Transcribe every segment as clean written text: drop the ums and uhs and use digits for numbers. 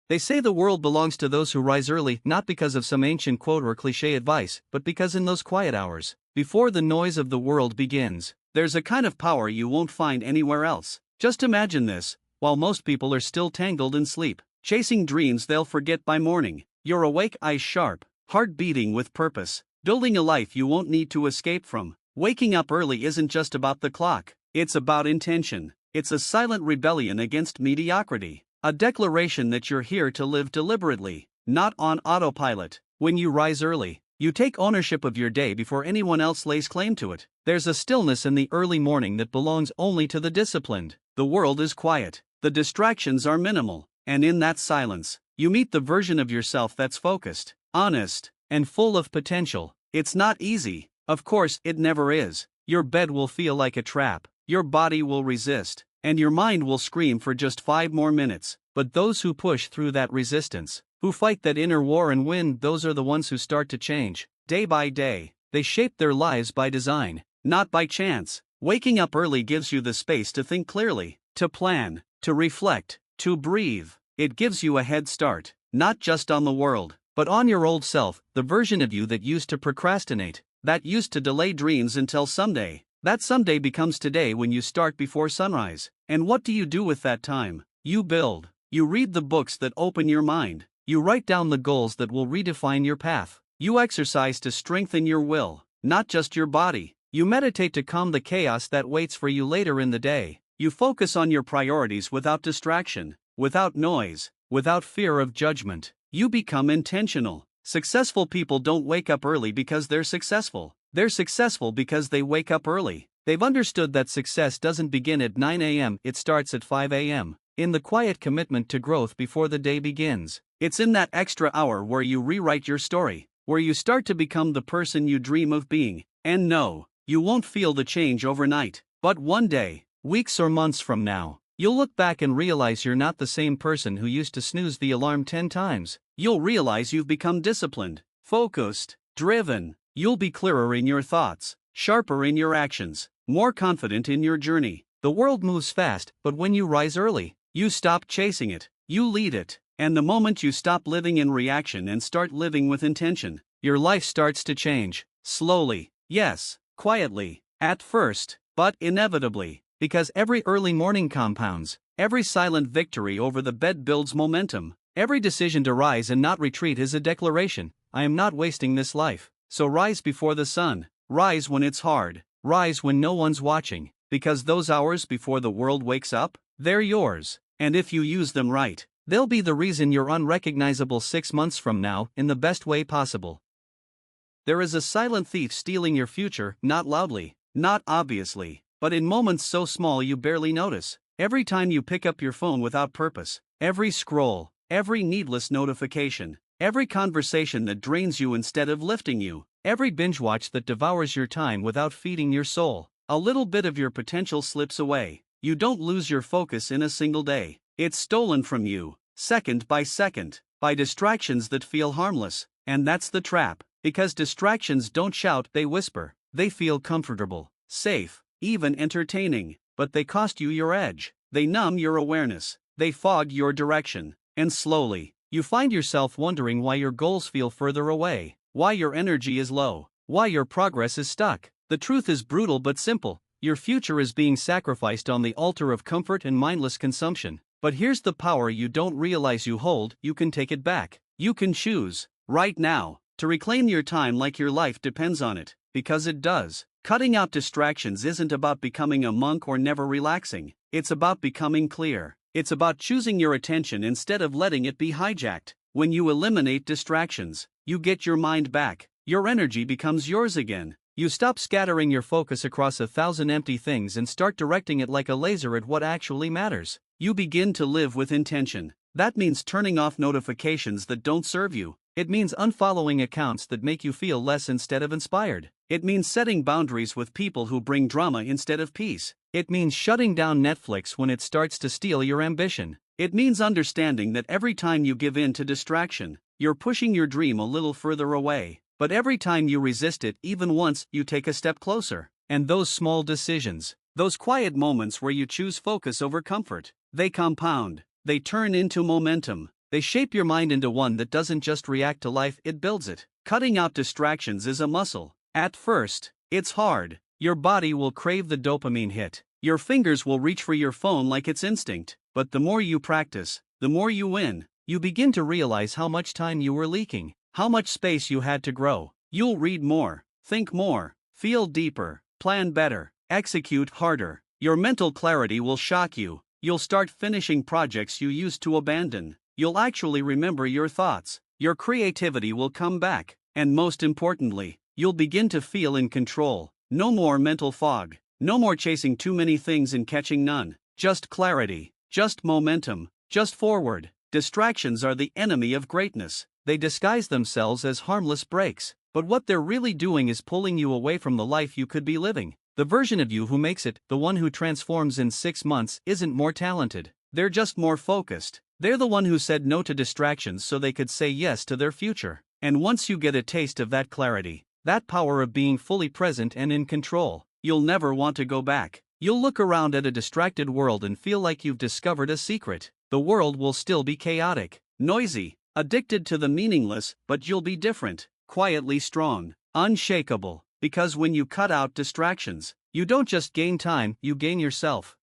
They say the world belongs to those who rise early, not because of some ancient quote or cliche advice, but because in those quiet hours, before the noise of the world begins, there's a kind of power you won't find anywhere else. Just imagine this: while most people are still tangled in sleep, chasing dreams they'll forget by morning, you're awake, eyes sharp, heart beating with purpose, building a life you won't need to escape from. Waking up early isn't just about the clock, it's about intention. It's a silent rebellion against mediocrity, a declaration that you're here to live deliberately, not on autopilot. When you rise early, you take ownership of your day before anyone else lays claim to it. There's a stillness in the early morning that belongs only to the disciplined. The world is quiet, the distractions are minimal, and in that silence, you meet the version of yourself that's focused, honest, and full of potential. It's not easy, of course, it never is. Your bed will feel like a trap, your body will resist, and your mind will scream for just 5 more minutes. But those who push through that resistance, who fight that inner war and win, those are the ones who start to change. Day by day, they shape their lives by design, not by chance. Waking up early gives you the space to think clearly, to plan, to reflect, to breathe. It gives you a head start, not just on the world, but on your old self, the version of you that used to procrastinate, that used to delay dreams until someday. That someday becomes today when you start before sunrise. And what do you do with that time? You build. You read the books that open your mind. You write down the goals that will redefine your path. You exercise to strengthen your will, not just your body. You meditate to calm the chaos that waits for you later in the day. You focus on your priorities without distraction, without noise, without fear of judgment. You become intentional. Successful people don't wake up early because they're successful. They're successful because they wake up early. They've understood that success doesn't begin at 9 a.m., it starts at 5 a.m. In the quiet commitment to growth before the day begins. It's in that extra hour where you rewrite your story, where you start to become the person you dream of being. And no, you won't feel the change overnight. But one day, weeks or months from now, you'll look back and realize you're not the same person who used to snooze the alarm 10 times. You'll realize you've become disciplined, focused, driven. You'll be clearer in your thoughts, sharper in your actions, more confident in your journey. The world moves fast, but when you rise early, you stop chasing it, you lead it. And the moment you stop living in reaction and start living with intention, your life starts to change. Slowly, yes, quietly, at first, but inevitably. Because every early morning compounds, every silent victory over the bed builds momentum. Every decision to rise and not retreat is a declaration: I am not wasting this life. So rise before the sun, rise when it's hard, rise when no one's watching, because those hours before the world wakes up, they're yours, and if you use them right, they'll be the reason you're unrecognizable 6 months from now in the best way possible. There is a silent thief stealing your future, not loudly, not obviously, but in moments so small you barely notice. Every time you pick up your phone without purpose, every scroll, every needless notification, every conversation that drains you instead of lifting you, every binge watch that devours your time without feeding your soul, a little bit of your potential slips away. You don't lose your focus in a single day. It's stolen from you, second by second, by distractions that feel harmless. And that's the trap, because distractions don't shout, they whisper. They feel comfortable, safe, even entertaining, but they cost you your edge. They numb your awareness. They fog your direction. And slowly, you find yourself wondering why your goals feel further away, why your energy is low, why your progress is stuck. The truth is brutal but simple: your future is being sacrificed on the altar of comfort and mindless consumption. But here's the power you don't realize you hold: you can take it back. You can choose, right now, to reclaim your time like your life depends on it, because it does. Cutting out distractions isn't about becoming a monk or never relaxing, it's about becoming clear. It's about choosing your attention instead of letting it be hijacked. When you eliminate distractions, you get your mind back. Your energy becomes yours again. You stop scattering your focus across 1,000 empty things and start directing it like a laser at what actually matters. You begin to live with intention. That means turning off notifications that don't serve you. It means unfollowing accounts that make you feel less instead of inspired. It means setting boundaries with people who bring drama instead of peace. It means shutting down Netflix when it starts to steal your ambition. It means understanding that every time you give in to distraction, you're pushing your dream a little further away. But every time you resist it, even once, you take a step closer. And those small decisions, those quiet moments where you choose focus over comfort, they compound. They turn into momentum. They shape your mind into one that doesn't just react to life, it builds it. Cutting out distractions is a muscle. At first, it's hard. Your body will crave the dopamine hit. Your fingers will reach for your phone like it's instinct. But the more you practice, the more you win. You begin to realize how much time you were leaking, how much space you had to grow. You'll read more, think more, feel deeper, plan better, execute harder. Your mental clarity will shock you. You'll start finishing projects you used to abandon. You'll actually remember your thoughts. Your creativity will come back. And most importantly, you'll begin to feel in control. No more mental fog. No more chasing too many things and catching none. Just clarity. Just momentum. Just forward. Distractions are the enemy of greatness. They disguise themselves as harmless breaks, but what they're really doing is pulling you away from the life you could be living. The version of you who makes it, the one who transforms in 6 months, isn't more talented. They're just more focused. They're the one who said no to distractions so they could say yes to their future. And once you get a taste of that clarity, that power of being fully present and in control, you'll never want to go back. You'll look around at a distracted world and feel like you've discovered a secret. The world will still be chaotic, noisy, addicted to the meaningless, but you'll be different, quietly strong, unshakable, because when you cut out distractions, you don't just gain time, you gain yourself.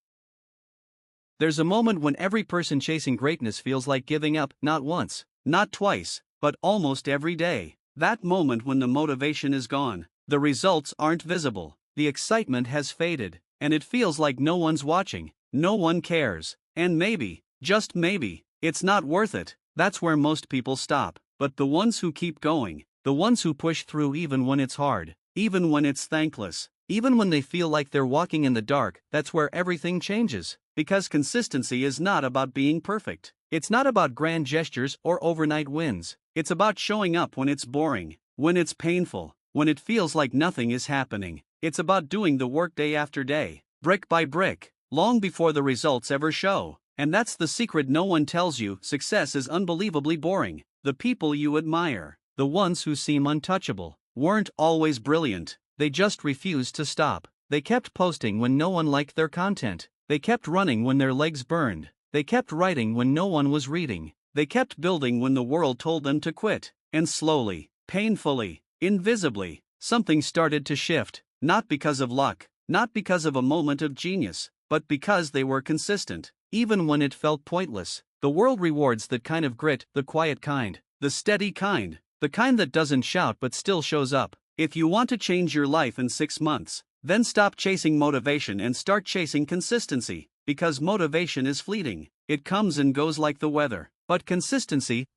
There's a moment when every person chasing greatness feels like giving up, not once, not twice, but almost every day. That moment when the motivation is gone, the results aren't visible, the excitement has faded, and it feels like no one's watching, no one cares, and maybe, just maybe, it's not worth it. That's where most people stop. But the ones who keep going, the ones who push through even when it's hard, even when it's thankless, even when they feel like they're walking in the dark, that's where everything changes. Because consistency is not about being perfect. It's not about grand gestures or overnight wins. It's about showing up when it's boring, when it's painful, when it feels like nothing is happening. It's about doing the work day after day, brick by brick, long before the results ever show. And that's the secret no one tells you. Success is unbelievably boring. The people you admire, the ones who seem untouchable, weren't always brilliant. They just refused to stop. They kept posting when no one liked their content. They kept running when their legs burned. They kept writing when no one was reading. They kept building when the world told them to quit. And slowly, painfully, invisibly, something started to shift. Not because of luck, not because of a moment of genius, but because they were consistent. Even when it felt pointless, the world rewards that kind of grit, the quiet kind, the steady kind, the kind that doesn't shout but still shows up. If you want to change your life in 6 months, then stop chasing motivation and start chasing consistency, because motivation is fleeting. It comes and goes like the weather. But consistency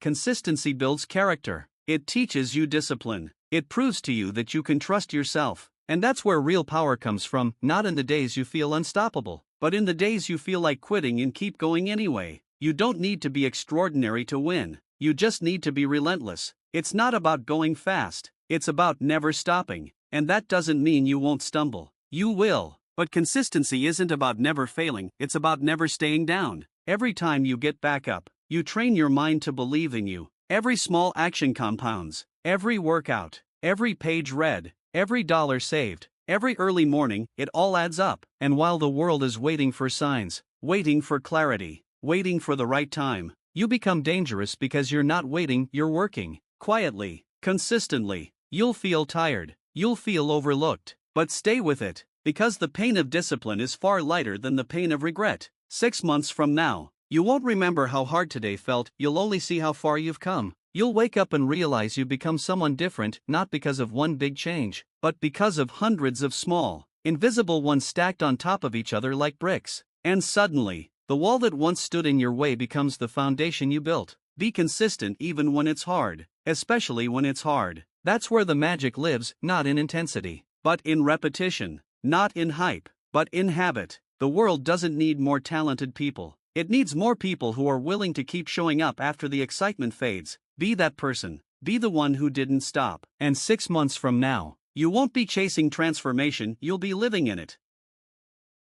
builds character. It teaches you discipline. It proves to you that you can trust yourself. And that's where real power comes from, not in the days you feel unstoppable, but in the days you feel like quitting and keep going anyway. You don't need to be extraordinary to win. You just need to be relentless. It's not about going fast. It's about never stopping. And that doesn't mean you won't stumble. You will. But consistency isn't about never failing, it's about never staying down. Every time you get back up, you train your mind to believe in you. Every small action compounds. Every workout, every page read, every dollar saved, every early morning, it all adds up. And while the world is waiting for signs, waiting for clarity, waiting for the right time, you become dangerous because you're not waiting, you're working. Quietly, consistently. You'll feel tired, you'll feel overlooked, but stay with it, because the pain of discipline is far lighter than the pain of regret. 6 months from now, you won't remember how hard today felt, you'll only see how far you've come. You'll wake up and realize you've become someone different, not because of one big change, but because of hundreds of small, invisible ones stacked on top of each other like bricks. And suddenly, the wall that once stood in your way becomes the foundation you built. Be consistent even when it's hard, especially when it's hard. That's where the magic lives, not in intensity, but in repetition, not in hype, but in habit. The world doesn't need more talented people. It needs more people who are willing to keep showing up after the excitement fades. Be that person. Be the one who didn't stop. And 6 months from now, you won't be chasing transformation, you'll be living in it.